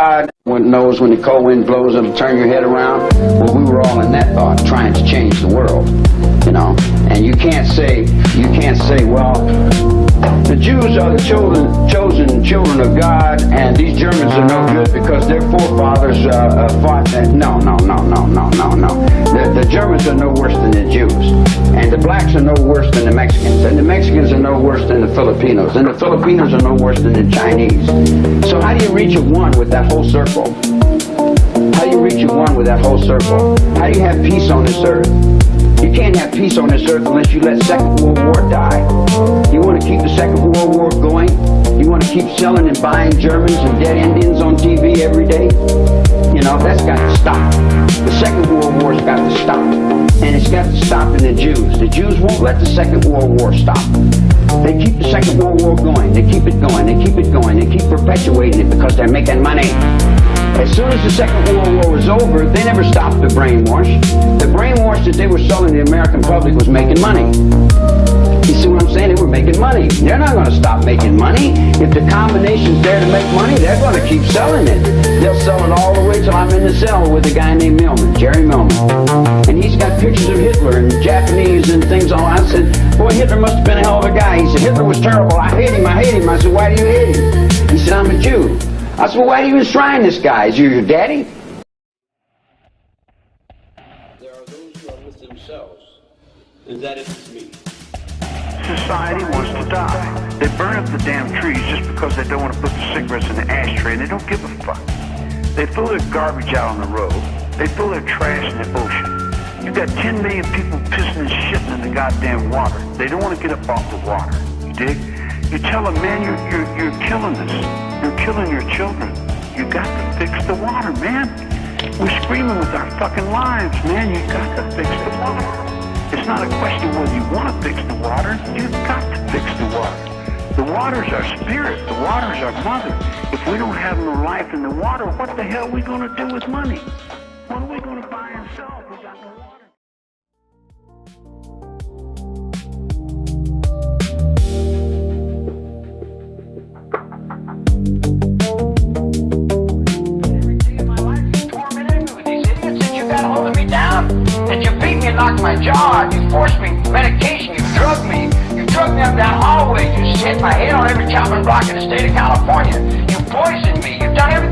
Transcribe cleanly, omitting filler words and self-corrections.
God knows when the cold wind blows, it'll turn your head around. Well, we were all in that thought, trying to change the world, you know. And you can't say, well, the Jews are the chosen children of God, and these Germans are no good because their forefathers fought. No. The Germans are no worse than the Jews, and the blacks are no worse than the Mexicans, and the Mexicans are no worse than the Filipinos, and the Filipinos are no worse than the Chinese. So how do you reach a one with that whole circle? How do you reach a one with that whole circle? How do you have peace on this earth? You can't have peace on this earth unless you let Second World War die. You want to keep the Second World War going? You want to keep selling and buying Germans and dead Indians on TV every day? You know, that's got to stop. The Second World War's got to stop. And it's got to stop in the Jews. The Jews won't let the Second World War stop. They keep the Second World War going. They keep it going. They keep it going. They keep perpetuating it because they're making money. As soon as the Second World War was over, they never stopped the brainwash. The brainwash that they were selling the American public was making money. You see what I'm saying? They were making money. They're not going to stop making money. If the combination's there to make money, they're going to keep selling it. They'll sell it all the way till I'm in the cell with a guy named Millman, Jerry Millman. And he's got pictures of Hitler and Japanese and things all. I said, boy, Hitler must have been a hell of a guy. He said, Hitler was terrible. I hate him. I said, why do you hate him? He said, I'm a Jew. I said, well, why do you enshrine this guy? Is he your daddy? There are those who are with themselves, and that is me. Society wants to die. They burn up the damn trees just because they don't want to put the cigarettes in the ashtray, and they don't give a fuck. They throw their garbage out on the road. They throw their trash in the ocean. You got 10 million people pissing and shitting in the goddamn water. They don't want to get up off the water. You dig? You tell them, man, you're killing this. You're killing your children. You got to fix the water, man. We're screaming with our fucking lives, man. You got to fix the water. It's not a question whether you want to fix the water. You've got to fix the water. The water's our spirit. The water's our mother. If we don't have no life in the water, what the hell are we going to do with money? What are we going to buy and sell if we got no water? And you beat me and knocked my jaw, you forced me medication, you drugged me up that hallway, you hit my head on every chopping block in the state of California, you poisoned me, you've done everything.